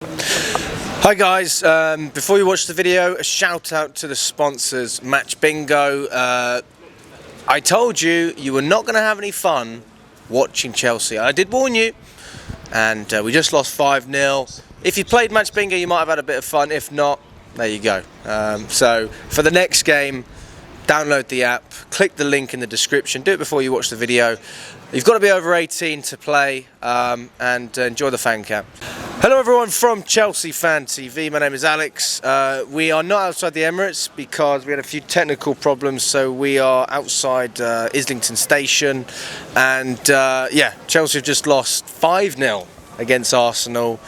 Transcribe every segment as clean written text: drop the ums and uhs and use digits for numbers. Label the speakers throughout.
Speaker 1: Hi guys, before you watch the video, a shout out to the sponsors, Match Bingo. I told you were not going to have any fun watching Chelsea. I did warn you, and we just lost 5-0. If you played Match Bingo, you might have had a bit of fun. If not, there you go. So for the next game, download the app, click the link in the description, do it before you watch the video. You've got to be over 18 to play, and enjoy the fan cam. Hello everyone from Chelsea Fan TV, my name is Alex. We are not outside the Emirates because we had a few technical problems, so we are outside Islington Station, and yeah, Chelsea have just lost 5-0 against Arsenal.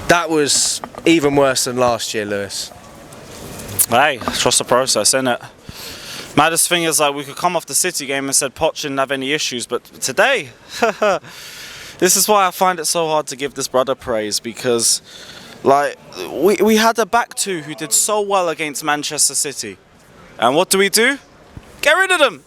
Speaker 1: That was even worse than last year, Lewis.
Speaker 2: Hey, trust the process, innit? Maddest thing is, like, we could come off the City game and said Poch didn't have any issues, but today, this is why I find it so hard to give this brother praise, because, like, we had a back two who did so well against Manchester City, and what do? Get rid of them.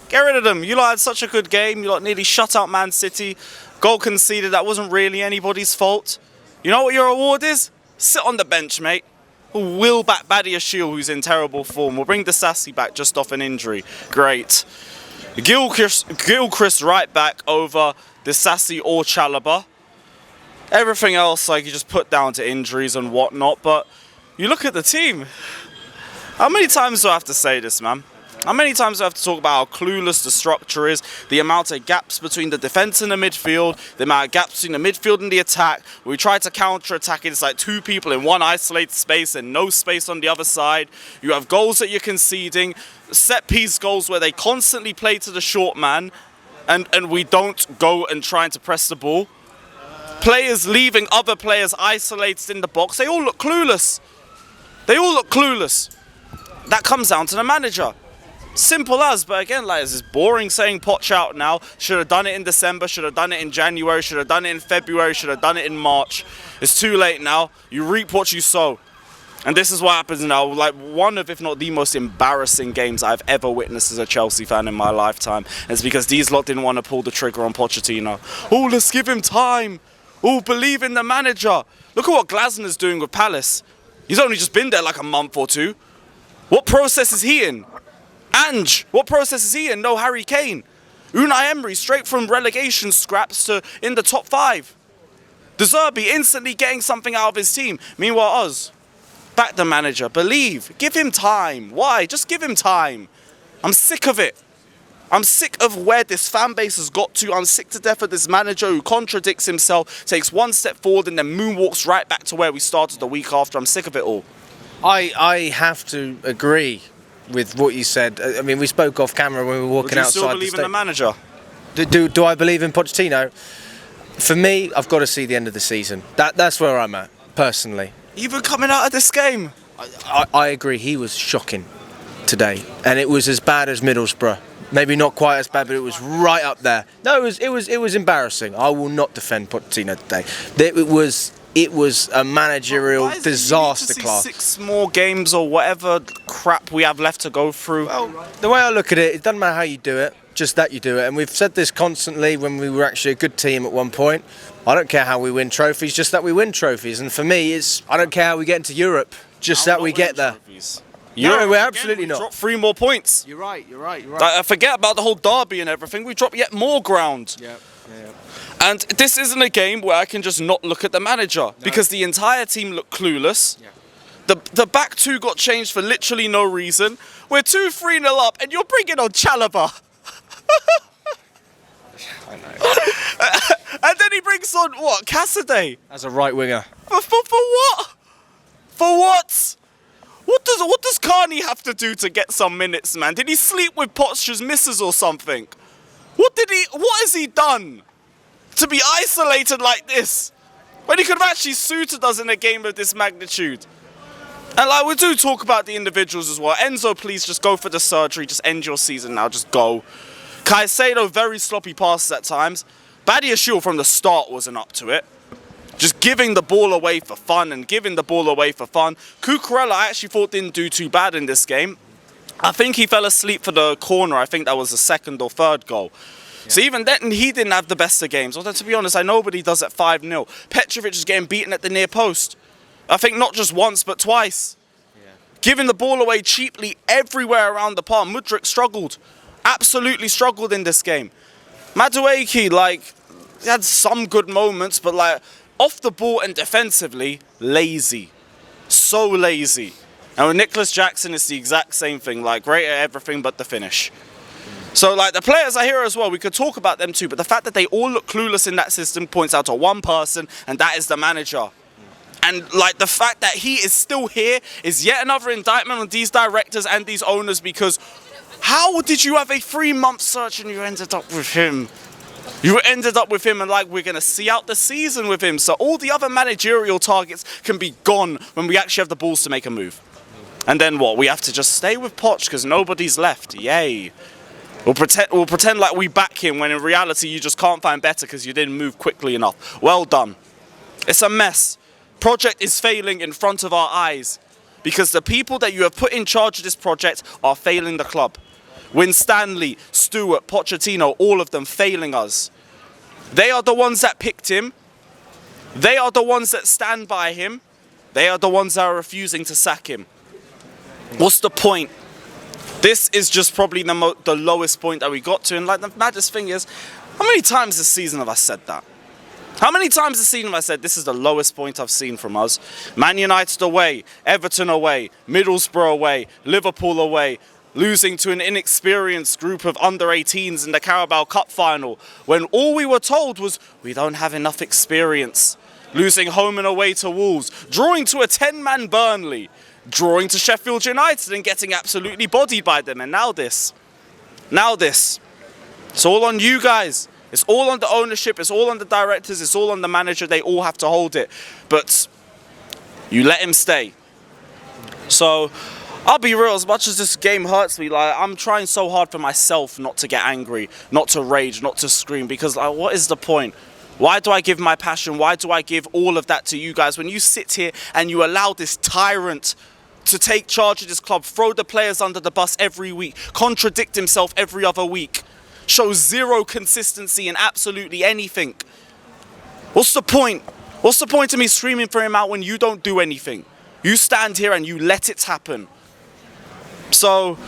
Speaker 2: Get rid of them. You lot had such a good game. You lot nearly shut out Man City. Goal conceded. That wasn't really anybody's fault. You know what your award is? Sit on the bench, mate. We'll back Badiashile, who's in terrible form. We'll bring the Sassy back just off an injury. Great. Gilchrist right back over the Sassy or Chalobah. Everything else, like, you just put down to injuries and whatnot. But you look at the team. How many times do I have to say this, man? How many times do I have to talk about how clueless the structure is, the amount of gaps between the defence and the midfield, the amount of gaps between the midfield and the attack. We try to counter-attack it. It's like two people in one isolated space and no space on the other side. You have goals that you're conceding, set-piece goals where they constantly play to the short man, and we don't go and trying to press the ball. Players leaving other players isolated in the box. They all look clueless. They all look clueless. That comes down to the manager. Simple as, but again, like, it's boring saying Poch out now. Should have done it in December, should have done it in January, should have done it in February, should have done it in March. It's too late now. You reap what you sow. And this is what happens now. Like, one of, if not the most embarrassing games I've ever witnessed as a Chelsea fan in my lifetime. And it's because these lot didn't want to pull the trigger on Pochettino. Oh, let's give him time. Oh, believe in the manager. Look at what Glasner's doing with Palace. He's only just been there like a month or two. What process is he in? Ange, what process is he in? No Harry Kane. Unai Emery, straight from relegation scraps to in the top 5. De Zerbi instantly getting something out of his team. Meanwhile, us, back the manager, believe, give him time. Why? Just give him time. I'm sick of it. I'm sick of where this fan base has got to. I'm sick to death of this manager who contradicts himself, takes one step forward and then moonwalks right back to where we started the week after. I'm sick of it all.
Speaker 1: I have to agree with what you said. I mean, we spoke off camera when we were walking outside.
Speaker 2: Do you still believe in the manager?
Speaker 1: Do I believe in Pochettino? For me, I've got to see the end of the season. That's where I'm at, personally.
Speaker 2: Even coming out of this game.
Speaker 1: I agree, he was shocking today. And it was as bad as Middlesbrough. Maybe not quite as bad, but it was right up there. No, it was embarrassing. I will not defend Pochettino today. It was a managerial disaster class. 6
Speaker 2: more games or whatever crap we have left to go through.
Speaker 1: Well, the way I look at it, it doesn't matter how you do it, just that you do it. And we've said this constantly when we were actually a good team at one point. I don't care how we win trophies, just that we win trophies. And for me, I don't care how we get into Europe, just that we get there. No, we're absolutely not.
Speaker 2: Dropped 3 more points.
Speaker 1: You're right.
Speaker 2: I forget about the whole derby and everything. We dropped yet more ground.
Speaker 1: Yeah.
Speaker 2: And this isn't a game where I can just not look at the manager, because the entire team looked clueless. Yeah. The back two got changed for literally no reason. We're 2-3-0 up, and you're bringing on Chalobah.
Speaker 1: I know.
Speaker 2: And then he brings on, what, Cassidy?
Speaker 1: As a right winger.
Speaker 2: For what? For what? What does Carney have to do to get some minutes, man? Did he sleep with Poch's missus or something? What has he done to be isolated like this, when he could have actually suited us in a game of this magnitude? And like, we do talk about the individuals as well. Enzo, please just go for the surgery. Just end your season now. Just go. Caicedo, very sloppy passes at times. Badiashile from the start wasn't up to it. Just giving the ball away for fun and giving the ball away for fun. Cucurella, I actually thought didn't do too bad in this game. I think he fell asleep for the corner. I think that was the 2nd or 3rd goal. So even then, he didn't have the best of games. Although, to be honest, I know nobody does at 5-0. Petrovic is getting beaten at the near post. I think not just once, but twice. Yeah. Giving the ball away cheaply everywhere around the park. Mudryk struggled. Absolutely struggled in this game. Madueke, like, he had some good moments, but, like, off the ball and defensively, lazy. So lazy. And with Nicholas Jackson, it's the exact same thing. Like, great at everything but the finish. So, like, the players are here as well. We could talk about them too, but the fact that they all look clueless in that system points out to one person, and that is the manager. And, like, the fact that he is still here is yet another indictment on these directors and these owners, because how did you have a 3-month search and you ended up with him? You ended up with him and, like, we're going to see out the season with him. So all the other managerial targets can be gone when we actually have the balls to make a move. And then what? We have to just stay with Poch because nobody's left. Yay. We'll pretend like we back him when in reality you just can't find better because you didn't move quickly enough. Well done. It's a mess. Project is failing in front of our eyes because the people that you have put in charge of this project are failing the club. Winstanley, Stewart, Pochettino, all of them failing us. They are the ones that picked him. They are the ones that stand by him. They are the ones that are refusing to sack him. What's the point? This is just probably the lowest point that we got to. And like the maddest thing is, how many times this season have I said that? How many times this season have I said this is the lowest point I've seen from us? Man United away, Everton away, Middlesbrough away, Liverpool away, losing to an inexperienced group of under-18s in the Carabao Cup final, when all we were told was, we don't have enough experience. Losing home and away to Wolves, drawing to a 10-man Burnley, drawing to Sheffield United and getting absolutely bodied by them, and now this. Now this. It's all on you guys. It's all on the ownership, it's all on the directors, it's all on the manager, they all have to hold it. But you let him stay. So I'll be real, as much as this game hurts me, like, I'm trying so hard for myself not to get angry, not to rage, not to scream, because, like, what is the point? Why do I give my passion? Why do I give all of that to you guys when you sit here and you allow this tyrant to take charge of this club, throw the players under the bus every week, contradict himself every other week, show zero consistency in absolutely anything? What's the point? What's the point of me screaming for him out when you don't do anything? You stand here and you let it happen. So,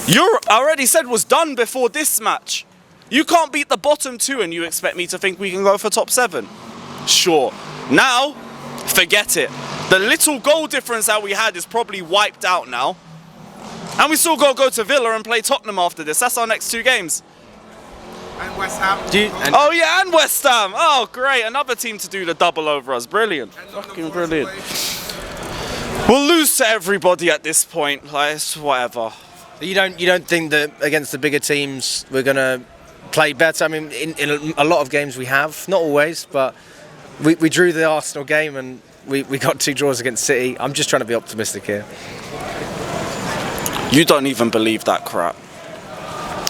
Speaker 2: Europe, I already said, was done before this match. You can't beat the bottom two and you expect me to think we can go for top 7. Sure. Now, forget it. The little goal difference that we had is probably wiped out now. And we still got to go to Villa and play Tottenham after this. That's our next 2 games.
Speaker 3: And West Ham.
Speaker 2: Oh yeah, and West Ham. Oh great, another team to do the double over us. Brilliant. Fucking brilliant. We'll lose to everybody at this point. Like, it's whatever.
Speaker 1: You don't think that against the bigger teams we're gonna play better? I mean, in a lot of games we have, not always, but we drew the Arsenal game and we got 2 draws against City. I'm just trying to be optimistic here.
Speaker 2: You don't even believe that crap.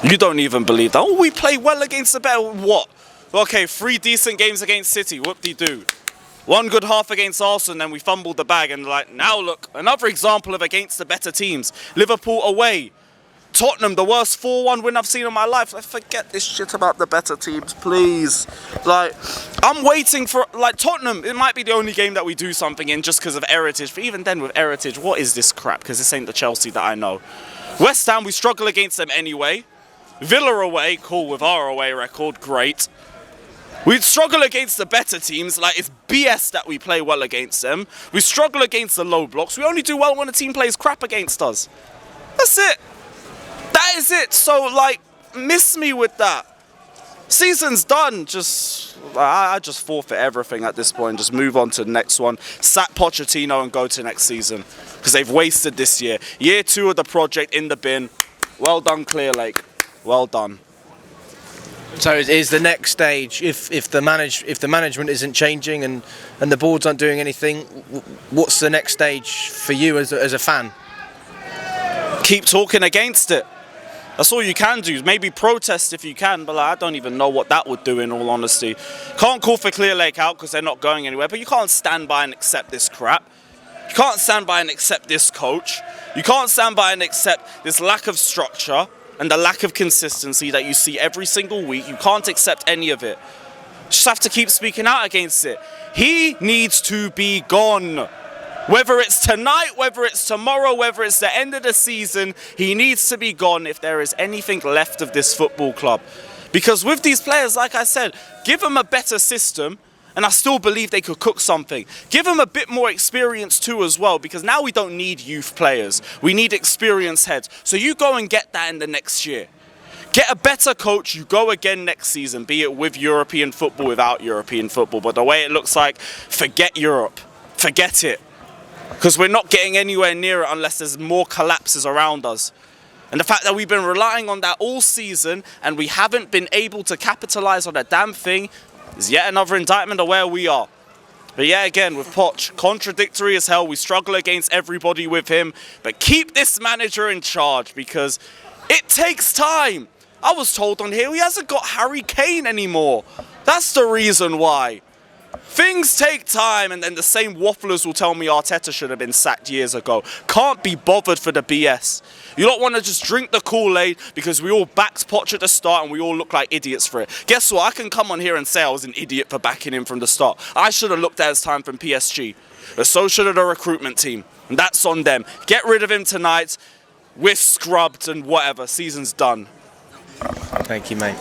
Speaker 2: You don't even believe that. Oh, we play well against the better. What? Okay, 3 decent games against City. Whoop-de-doo. 1 good half against Arsenal, and then we fumbled the bag. And like, now look, another example of against the better teams. Liverpool away. Tottenham, the worst 4-1 win I've seen in my life. Like, forget this shit about the better teams, please. Like, I'm waiting for, like, Tottenham. It might be the only game that we do something in just because of heritage. But even then, with heritage, what is this crap? Because this ain't the Chelsea that I know. West Ham, we struggle against them anyway. Villa away, cool, with our away record, great. We struggle against the better teams, like it's BS that we play well against them. We struggle against the low blocks. We only do well when a team plays crap against us. That's it. That is it. So, like, miss me with that. Season's done. I just forfeit everything at this point. Just move on to the next one. Sack Pochettino and go to next season. Because they've wasted this year. Year 2 of the project in the bin. Well done, Clear Lake. Well done.
Speaker 1: So is the next stage, if the management isn't changing and the boards aren't doing anything, what's the next stage for you as a fan?
Speaker 2: Keep talking against it. That's all you can do. Maybe protest if you can, but like, I don't even know what that would do in all honesty. Can't call for Clear Lake out because they're not going anywhere, but you can't stand by and accept this crap. You can't stand by and accept this coach. You can't stand by and accept this lack of structure. and the lack of consistency that you see every single week, you can't accept any of it. Just have to keep speaking out against it. He needs to be gone. Whether it's tonight, whether it's tomorrow, whether it's the end of the season, he needs to be gone if there is anything left of this football club. Because with these players, like I said, give them a better system, and I still believe they could cook something. Give them a bit more experience too as well, because now we don't need youth players. We need experienced heads. So you go and get that in the next year. Get a better coach, you go again next season, be it with European football, without European football. But the way it looks like, forget Europe. Forget it. Because we're not getting anywhere near it unless there's more collapses around us. And the fact that we've been relying on that all season and we haven't been able to capitalise on a damn thing is yet another indictment of where we are. But yeah, again, with Poch, contradictory as hell. We struggle against everybody with him. But keep this manager in charge because it takes time. I was told on here he hasn't got Harry Kane anymore. That's the reason why. Things take time, and then the same wafflers will tell me Arteta should have been sacked years ago. Can't be bothered for the BS. You don't want to just drink the Kool-Aid because we all backed Poch at the start and we all look like idiots for it. Guess what? I can come on here and say I was an idiot for backing him from the start. I should have looked at his time from PSG. But so should have the recruitment team. And that's on them. Get rid of him tonight. We're scrubbed and whatever. Season's done.
Speaker 1: Thank you, mate.